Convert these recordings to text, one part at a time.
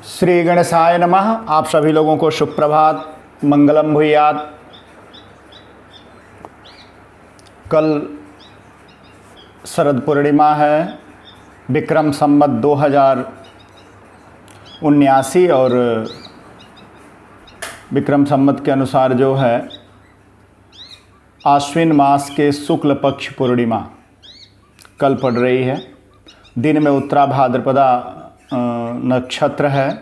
श्री गणेशाय नमः। आप सभी लोगों को शुभ प्रभात, मंगलम भूयात्। कल शरद पूर्णिमा है, विक्रम संवत 2079 और विक्रम संवत के अनुसार जो है आश्विन मास के शुक्ल पक्ष पूर्णिमा कल पड़ रही है। दिन में उत्तरा भाद्रपदा नक्षत्र है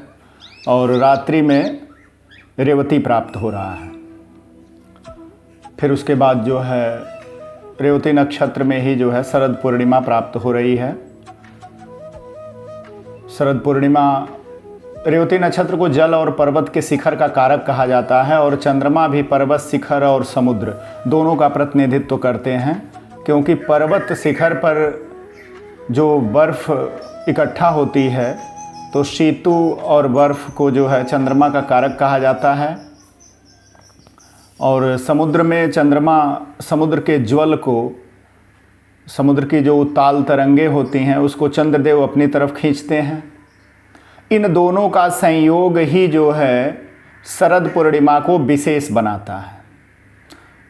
और रात्रि में रेवती प्राप्त हो रहा है। फिर उसके बाद जो है रेवती नक्षत्र में ही जो है शरद पूर्णिमा प्राप्त हो रही है। शरद पूर्णिमा, रेवती नक्षत्र को जल और पर्वत के शिखर का कारक कहा जाता है और चंद्रमा भी पर्वत, शिखर और समुद्र दोनों का प्रतिनिधित्व करते हैं, क्योंकि पर्वत शिखर पर जो बर्फ़ इकट्ठा होती है तो शीतु और बर्फ़ को जो है चंद्रमा का कारक कहा जाता है। और समुद्र में चंद्रमा समुद्र के ज्वल को, समुद्र की जो उताल तरंगे होती हैं उसको चंद्रदेव अपनी तरफ खींचते हैं। इन दोनों का संयोग ही जो है शरद पूर्णिमा को विशेष बनाता है।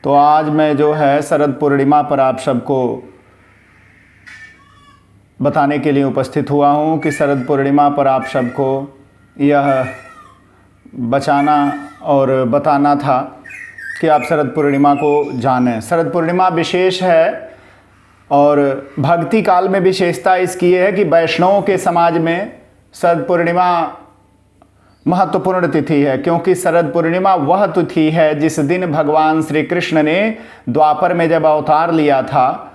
तो आज मैं जो है शरद पूर्णिमा पर आप सबको बताने के लिए उपस्थित हुआ हूँ कि शरद पूर्णिमा पर आप सबको यह बचाना और बताना था कि आप शरद पूर्णिमा को जानें। शरद पूर्णिमा विशेष है और भक्ति काल में विशेषता इसकी है कि वैष्णवों के समाज में शरद पूर्णिमा महत्वपूर्ण तिथि है, क्योंकि शरद पूर्णिमा वह तिथि है जिस दिन भगवान श्री कृष्ण ने द्वापर में जब अवतार लिया था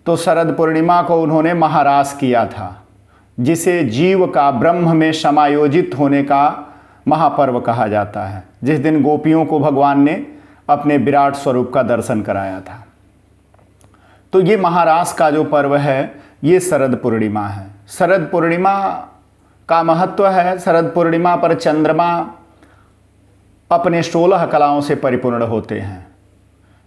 तो शरद पूर्णिमा को उन्होंने महारास किया था, जिसे जीव का ब्रह्म में समायोजित होने का महापर्व कहा जाता है, जिस दिन गोपियों को भगवान ने अपने विराट स्वरूप का दर्शन कराया था। तो ये महारास का जो पर्व है ये शरद पूर्णिमा है। शरद पूर्णिमा का महत्व है, शरद पूर्णिमा पर चंद्रमा अपने 16 कलाओं से परिपूर्ण होते हैं।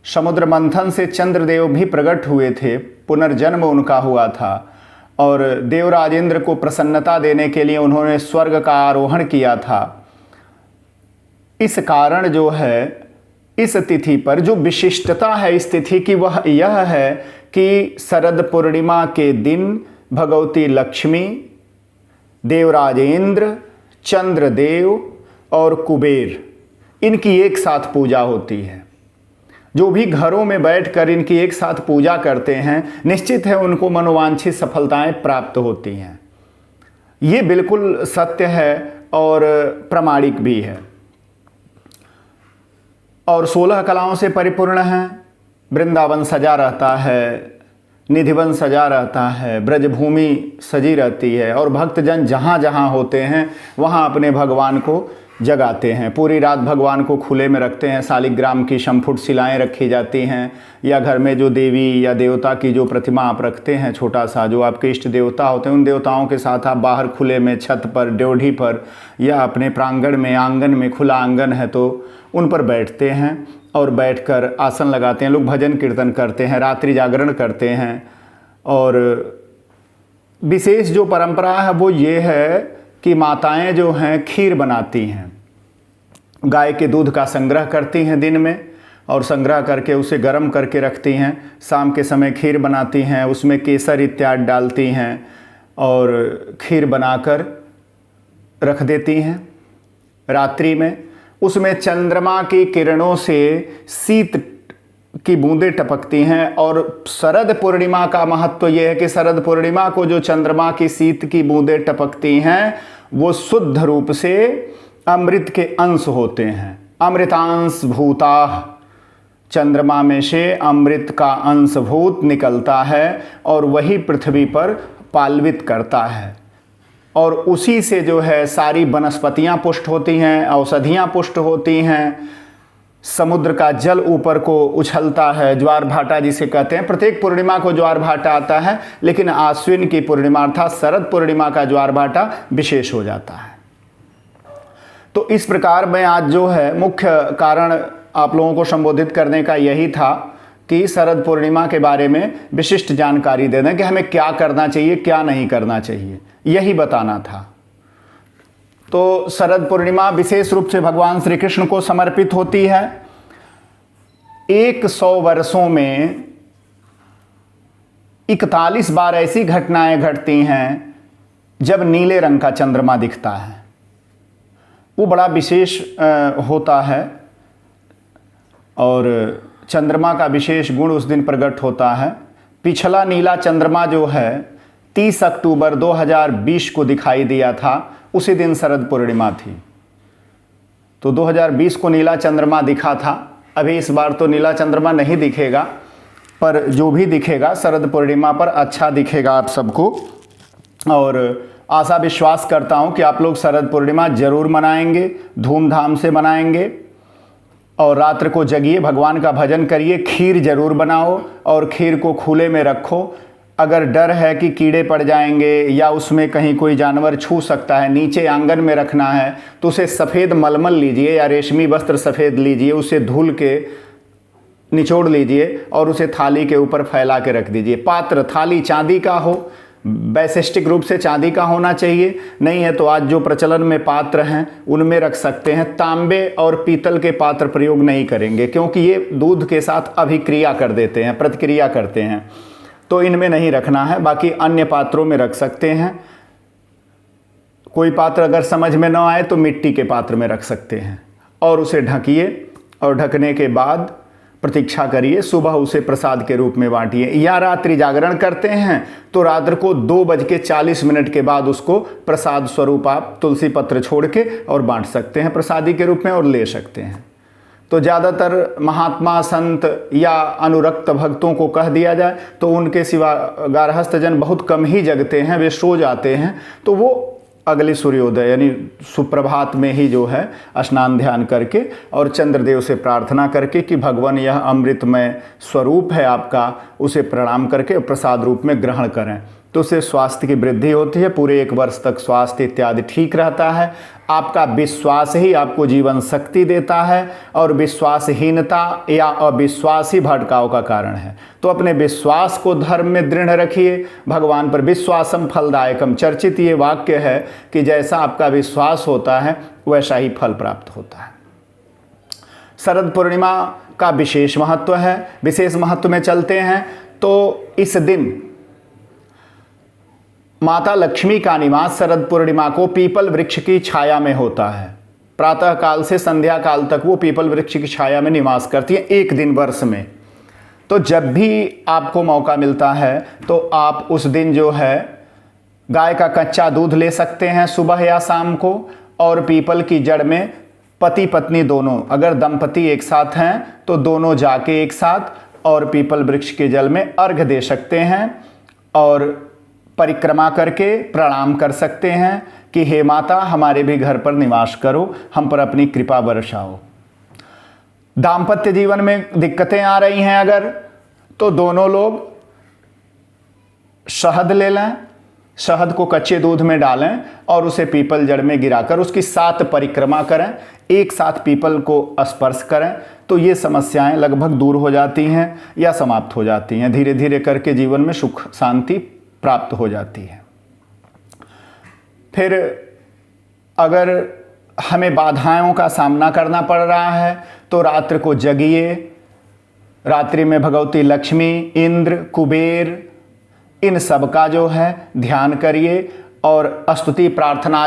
समुद्र मंथन से चंद्रदेव भी प्रकट हुए थे, पुनर्जन्म उनका हुआ था और देवराज इंद्र को प्रसन्नता देने के लिए उन्होंने स्वर्ग का आरोहण किया था। इस कारण जो है इस तिथि पर जो विशिष्टता है इस तिथि की वह यह है कि शरद पूर्णिमा के दिन भगवती लक्ष्मी, देवराज इंद्र, चंद्रदेव और कुबेर इनकी एक साथ पूजा होती है। जो भी घरों में बैठकर इनकी एक साथ पूजा करते हैं निश्चित है उनको मनोवांछित सफलताएं प्राप्त होती हैं। ये बिल्कुल सत्य है और प्रामाणिक भी है। और 16 कलाओं से परिपूर्ण है। वृंदावन सजा रहता है, निधिवन सजा रहता है, ब्रजभूमि सजी रहती है और भक्तजन जहाँ जहाँ होते हैं वहाँ अपने भगवान को जगाते हैं। पूरी रात भगवान को खुले में रखते हैं। शालिग्राम की संपुट शिलाएँ रखी जाती हैं या घर में जो देवी या देवता की जो प्रतिमा आप रखते हैं, छोटा सा जो आपके इष्ट देवता होते हैं, उन देवताओं के साथ आप बाहर खुले में, छत पर, ड्योढ़ी पर या अपने प्रांगण में, आंगन में, खुला आंगन है तो उन पर बैठते हैं और बैठकर आसन लगाते हैं। लोग भजन कीर्तन करते हैं, रात्रि जागरण करते हैं। और विशेष जो परंपरा है वो ये है कि माताएं जो हैं खीर बनाती हैं, गाय के दूध का संग्रह करती हैं दिन में और संग्रह करके उसे गर्म करके रखती हैं। शाम के समय खीर बनाती हैं, उसमें केसर इत्यादि डालती हैं और खीर बनाकर रख देती हैं। रात्रि में उसमें चंद्रमा की किरणों से शीत की बूंदें टपकती हैं। और शरद पूर्णिमा का महत्व ये है कि शरद पूर्णिमा को जो चंद्रमा की शीत की बूंदें टपकती हैं वो शुद्ध रूप से अमृत के अंश होते हैं। अमृतांश भूताः, चंद्रमा में से अमृत का अंशभूत निकलता है और वही पृथ्वी पर पाल्वित करता है और उसी से जो है सारी वनस्पतियां पुष्ट होती हैं, औषधियां पुष्ट होती हैं। समुद्र का जल ऊपर को उछलता है, ज्वार भाटा जिसे कहते हैं। प्रत्येक पूर्णिमा को ज्वार भाटा आता है, लेकिन आश्विन की पूर्णिमा अर्थात शरद पूर्णिमा का ज्वार भाटा विशेष हो जाता है। तो इस प्रकार मैं आज जो है मुख्य कारण आप लोगों को संबोधित करने का यही था कि शरद पूर्णिमा के बारे में विशिष्ट जानकारी दे दें कि हमें क्या करना चाहिए, क्या नहीं करना चाहिए, यही बताना था। तो शरद पूर्णिमा विशेष रूप से भगवान श्री कृष्ण को समर्पित होती है। 100 वर्षों में 41 बार ऐसी घटनाएं घटती हैं जब नीले रंग का चंद्रमा दिखता है। वो बड़ा विशेष होता है और चंद्रमा का विशेष गुण उस दिन प्रकट होता है। पिछला नीला चंद्रमा जो है 30 अक्टूबर 2020 को दिखाई दिया था, उसी दिन शरद पूर्णिमा थी। तो 2020 को नीला चंद्रमा दिखा था। अभी इस बार तो नीला चंद्रमा नहीं दिखेगा, पर जो भी दिखेगा शरद पूर्णिमा पर अच्छा दिखेगा आप सबको। और आशा विश्वास करता हूँ कि आप लोग शरद पूर्णिमा जरूर मनाएंगे, धूमधाम से मनाएंगे। और रात्र को जगिए, भगवान का भजन करिए, खीर जरूर बनाओ और खीर को खुले में रखो। अगर डर है कि कीड़े पड़ जाएंगे या उसमें कहीं कोई जानवर छू सकता है, नीचे आंगन में रखना है, तो उसे सफ़ेद मलमल लीजिए या रेशमी वस्त्र सफ़ेद लीजिए, उसे धुल के निचोड़ लीजिए और उसे थाली के ऊपर फैला के रख दीजिए। पात्र थाली चांदी का हो, वैशिष्टिक रूप से चांदी का होना चाहिए। नहीं है तो आज जो प्रचलन में पात्र हैं उनमें रख सकते हैं। तांबे और पीतल के पात्र प्रयोग नहीं करेंगे, क्योंकि ये दूध के साथ अभिक्रिया कर देते हैं, प्रतिक्रिया करते हैं, तो इनमें नहीं रखना है। बाकी अन्य पात्रों में रख सकते हैं। कोई पात्र अगर समझ में न आए तो मिट्टी के पात्र में रख सकते हैं और उसे ढकिए और ढकने के बाद प्रतीक्षा करिए, सुबह उसे प्रसाद के रूप में बांटिए। या रात्रि जागरण करते हैं तो रात्र को 2:40 के बाद उसको प्रसाद स्वरूप आप तुलसी पत्र छोड़ के और बांट सकते हैं प्रसादी के रूप में और ले सकते हैं। तो ज़्यादातर महात्मा संत या अनुरक्त भक्तों को कह दिया जाए तो उनके सिवा गारहस्थ जन बहुत कम ही जगते हैं, वे सो जाते हैं। तो वो अगले सूर्योदय यानी सुप्रभात में ही जो है स्नान ध्यान करके और चंद्रदेव से प्रार्थना करके कि भगवान यह अमृतमय स्वरूप है आपका, उसे प्रणाम करके प्रसाद रूप में ग्रहण करें। तो उससे स्वास्थ्य की वृद्धि होती है, पूरे 1 वर्ष तक स्वास्थ्य इत्यादि ठीक रहता है। आपका विश्वास ही आपको जीवन शक्ति देता है और विश्वासहीनता या अविश्वास ही भटकाव का कारण है। तो अपने विश्वास को धर्म में दृढ़ रखिए। भगवान पर विश्वासम फलदायकम, चर्चित ये वाक्य है कि जैसा आपका विश्वास होता है वैसा ही फल प्राप्त होता है। शरद पूर्णिमा का विशेष महत्व है। विशेष महत्व में चलते हैं तो इस दिन माता लक्ष्मी का निवास शरद पूर्णिमा को पीपल वृक्ष की छाया में होता है। प्रातः काल से संध्या काल तक वो पीपल वृक्ष की छाया में निवास करती है, एक दिन वर्ष में। तो जब भी आपको मौका मिलता है तो आप उस दिन जो है गाय का कच्चा दूध ले सकते हैं सुबह या शाम को, और पीपल की जड़ में पति पत्नी दोनों, अगर दंपति एक साथ हैं तो दोनों जाके एक साथ और पीपल वृक्ष के जल में अर्घ दे सकते हैं और परिक्रमा करके प्रणाम कर सकते हैं कि हे माता हमारे भी घर पर निवास करो, हम पर अपनी कृपा बरसाओ। दाम्पत्य जीवन में दिक्कतें आ रही हैं अगर, तो दोनों लोग शहद ले लें, शहद को कच्चे दूध में डालें और उसे पीपल जड़ में गिराकर उसकी 7 परिक्रमा करें, एक साथ पीपल को स्पर्श करें, तो ये समस्याएं लगभग दूर हो जाती हैं या समाप्त हो जाती हैं। धीरे धीरे करके जीवन में सुख शांति प्राप्त हो जाती है। फिर अगर हमें बाधाओं का सामना करना पड़ रहा है तो रात्र को जगिए। रात्रि में भगवती लक्ष्मी, इंद्र, कुबेर, इन सब का जो है ध्यान करिए और स्तुति प्रार्थना।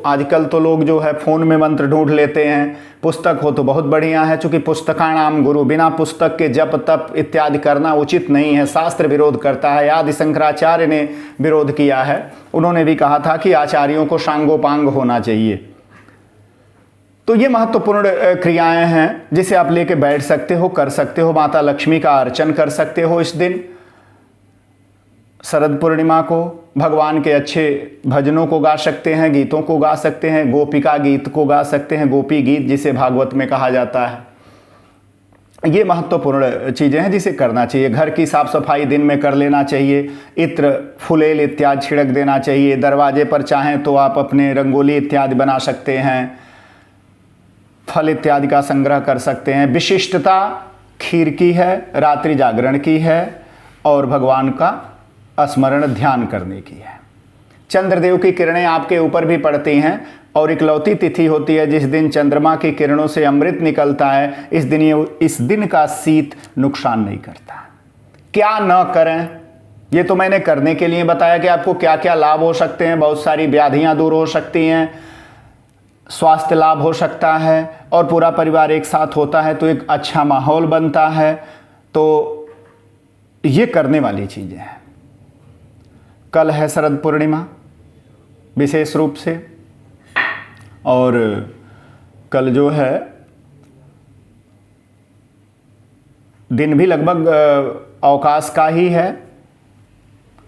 आजकल तो लोग जो है फ़ोन में मंत्र ढूंढ लेते हैं, पुस्तक हो तो बहुत बढ़िया है, चूँकि पुस्तकाणाम गुरु, बिना पुस्तक के जप तप इत्यादि करना उचित नहीं है, शास्त्र विरोध करता है। आदि शंकराचार्य ने विरोध किया है, उन्होंने भी कहा था कि आचार्यों को सांगोपांग होना चाहिए। तो ये महत्वपूर्ण क्रियाएं हैं जिसे आप लेके बैठ सकते हो, कर सकते हो। माता लक्ष्मी का अर्चन कर सकते हो इस दिन शरद पूर्णिमा को। भगवान के अच्छे भजनों को गा सकते हैं, गीतों को गा सकते हैं, गोपिका गीत को गा सकते हैं, गोपी गीत जिसे भागवत में कहा जाता है। ये महत्वपूर्ण चीज़ें हैं जिसे करना चाहिए। घर की साफ सफाई दिन में कर लेना चाहिए, इत्र फुलेल इत्यादि छिड़क देना चाहिए। दरवाजे पर चाहें तो आप अपने रंगोली इत्यादि बना सकते हैं, फल इत्यादि का संग्रह कर सकते हैं। विशिष्टता खीर की है, रात्रि जागरण की है और भगवान का स्मरण ध्यान करने की है। चंद्रदेव की किरणें आपके ऊपर भी पड़ती हैं और इकलौती तिथि होती है जिस दिन चंद्रमा की किरणों से अमृत निकलता है। इस दिन का शीत नुकसान नहीं करता। क्या न करें, ये तो मैंने करने के लिए बताया कि आपको क्या क्या लाभ हो सकते हैं। बहुत सारी व्याधियां दूर हो सकती हैं, स्वास्थ्य लाभ हो सकता है और पूरा परिवार एक साथ होता है तो एक अच्छा माहौल बनता है। तो ये करने वाली चीज़ें हैं। कल है शरद पूर्णिमा विशेष रूप से, और कल जो है दिन भी लगभग अवकाश का ही है।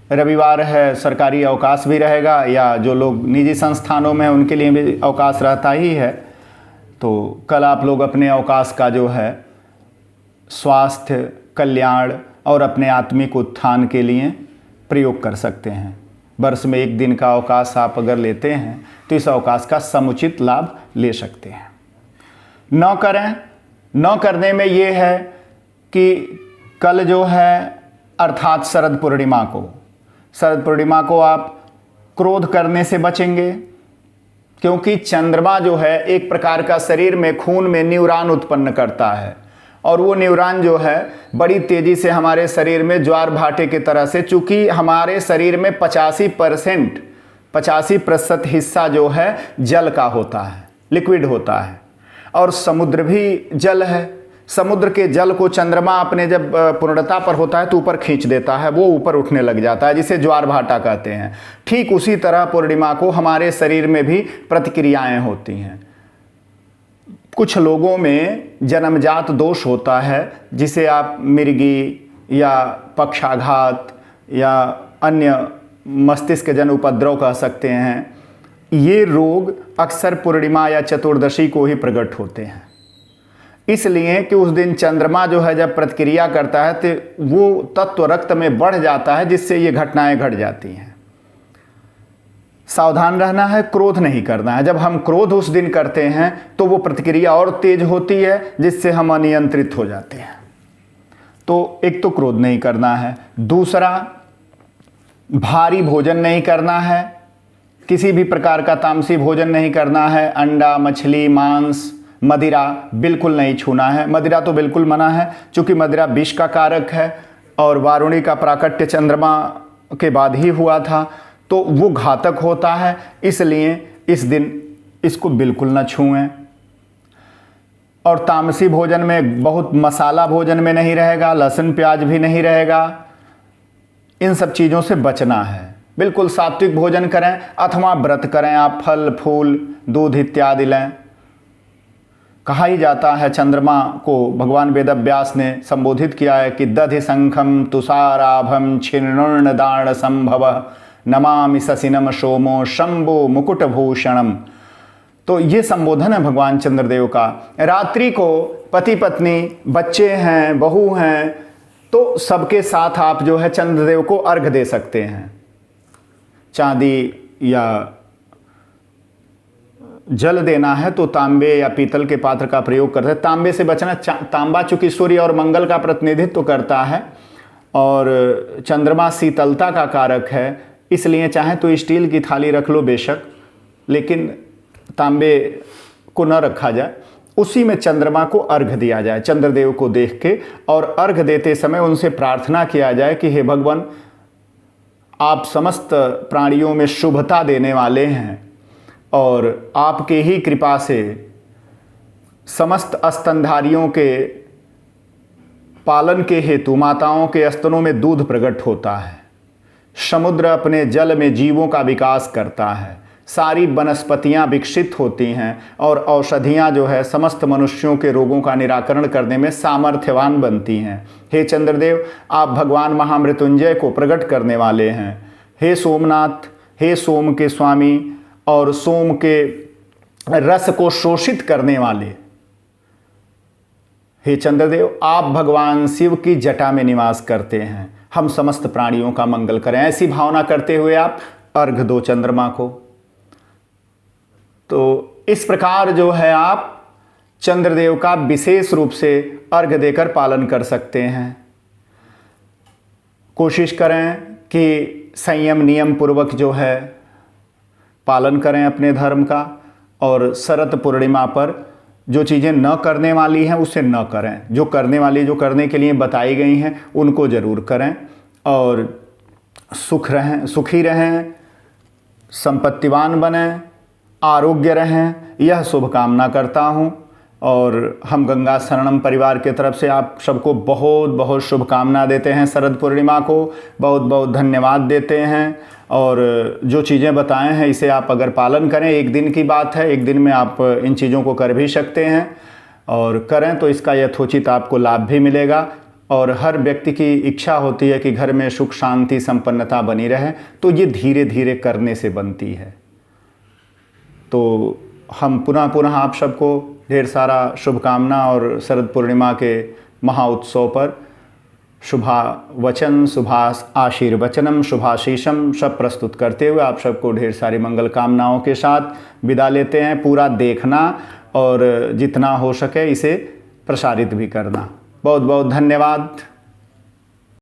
रविवार है, सरकारी अवकाश भी रहेगा, या जो लोग निजी संस्थानों में हैं उनके लिए भी अवकाश रहता ही है। तो कल आप लोग अपने अवकाश का जो है स्वास्थ्य, कल्याण और अपने आत्मिक उत्थान के लिए प्रयोग कर सकते हैं। वर्ष में एक दिन का अवकाश आप अगर लेते हैं तो इस अवकाश का समुचित लाभ ले सकते हैं। न करें, न करने में ये है कि कल जो है अर्थात शरद पूर्णिमा को आप क्रोध करने से बचेंगे, क्योंकि चंद्रमा जो है एक प्रकार का शरीर में खून में न्यूरॉन उत्पन्न करता है और वो न्यूरॉन जो है बड़ी तेज़ी से हमारे शरीर में ज्वार भाटे की तरह से, चूँकि हमारे शरीर में 85% हिस्सा जो है जल का होता है, लिक्विड होता है, और समुद्र भी जल है। समुद्र के जल को चंद्रमा अपने जब पूर्णता पर होता है तो ऊपर खींच देता है, वो ऊपर उठने लग जाता है, जिसे ज्वार भाटा कहते हैं। ठीक उसी तरह पूर्णिमा को हमारे शरीर में भी प्रतिक्रियाएं होती हैं। कुछ लोगों में जन्मजात दोष होता है जिसे आप मिर्गी या पक्षाघात या अन्य मस्तिष्क जन उपद्रव कह सकते हैं। ये रोग अक्सर पूर्णिमा या चतुर्दशी को ही प्रकट होते हैं, इसलिए कि उस दिन चंद्रमा जो है जब प्रतिक्रिया करता है तो वो तत्व रक्त में बढ़ जाता है, जिससे ये घटनाएं घट जाती हैं। सावधान रहना है, क्रोध नहीं करना है। जब हम क्रोध उस दिन करते हैं तो वो प्रतिक्रिया और तेज होती है, जिससे हम अनियंत्रित हो जाते हैं। तो एक तो क्रोध नहीं करना है, दूसरा भारी भोजन नहीं करना है, किसी भी प्रकार का तामसी भोजन नहीं करना है। अंडा, मछली, मांस, मदिरा बिल्कुल नहीं छूना है। मदिरा तो बिल्कुल मना है, चूँकि मदिरा विष का कारक है और वारुणी का प्राकट्य चंद्रमा के बाद ही हुआ था, तो वो घातक होता है, इसलिए इस दिन इसको बिल्कुल न छुएं। और तामसी भोजन में बहुत मसाला भोजन में नहीं रहेगा, लहसुन प्याज भी नहीं रहेगा, इन सब चीज़ों से बचना है। बिल्कुल सात्विक भोजन करें अथवा व्रत करें, आप फल फूल दूध इत्यादि लें। कहा ही जाता है, चंद्रमा को भगवान वेदव्यास ने संबोधित किया है कि दधि शंखम तुषाराभम छिन्नूर्ण दाण संभव नमामि ससिनम सोमो शंभो मुकुटभूषणम। तो ये संबोधन है भगवान चंद्रदेव का। रात्रि को पति पत्नी, बच्चे हैं, बहू हैं, तो सबके साथ आप जो है चंद्रदेव को अर्घ दे सकते हैं। चांदी या जल देना है तो तांबे या पीतल के पात्र का प्रयोग करते हैं। तांबे से बचना, तांबा चूंकि सूर्य और मंगल का प्रतिनिधित्व करता है और चंद्रमा शीतलता का कारक है, इसलिए चाहे तो स्टील की थाली रख लो बेशक, लेकिन तांबे को न रखा जाए। उसी में चंद्रमा को अर्घ दिया जाए, चंद्रदेव को देख के, और अर्घ देते समय उनसे प्रार्थना किया जाए कि हे भगवान, आप समस्त प्राणियों में शुभता देने वाले हैं और आपके ही कृपा से समस्त स्तनधारियों के पालन के हेतु माताओं के स्तनों में दूध प्रकट होता है। समुद्र अपने जल में जीवों का विकास करता है, सारी वनस्पतियां विकसित होती हैं और औषधियां जो है समस्त मनुष्यों के रोगों का निराकरण करने में सामर्थ्यवान बनती हैं। हे चंद्रदेव, आप भगवान महामृत्युंजय को प्रकट करने वाले हैं। हे सोमनाथ, हे सोम के स्वामी और सोम के रस को शोषित करने वाले, हे चंद्रदेव, आप भगवान शिव की जटा में निवास करते हैं। हम समस्त प्राणियों का मंगल करें, ऐसी भावना करते हुए आप अर्घ दो चंद्रमा को। तो इस प्रकार जो है आप चंद्रदेव का विशेष रूप से अर्घ देकर पालन कर सकते हैं। कोशिश करें कि संयम नियम पूर्वक जो है पालन करें अपने धर्म का, और शरद पूर्णिमा पर जो चीज़ें न करने वाली हैं उसे न करें, जो करने वाली, जो करने के लिए बताई गई हैं उनको ज़रूर करें, और सुखी रहें, संपत्तिवान बनें, आरोग्य रहें, यह शुभकामना करता हूँ। और हम गंगा शरणम परिवार के तरफ से आप सबको बहुत बहुत शुभकामना देते हैं। शरद पूर्णिमा को बहुत बहुत धन्यवाद देते हैं, और जो चीज़ें बताएं हैं इसे आप अगर पालन करें, एक दिन की बात है, एक दिन में आप इन चीज़ों को कर भी सकते हैं, और करें तो इसका यथोचित आपको लाभ भी मिलेगा। और हर व्यक्ति की इच्छा होती है कि घर में सुख शांति संपन्नता बनी रहे, तो ये धीरे धीरे करने से बनती है। तो हम पुनः आप सबको ढेर सारा शुभकामना, और शरद पूर्णिमा के महाउत्सव पर शुभावचन, शुभाशीर्वचनम, शुभाशीषम सब प्रस्तुत करते हुए आप सबको ढेर सारी मंगल कामनाओं के साथ विदा लेते हैं। पूरा देखना और जितना हो सके इसे प्रसारित भी करना। बहुत बहुत धन्यवाद।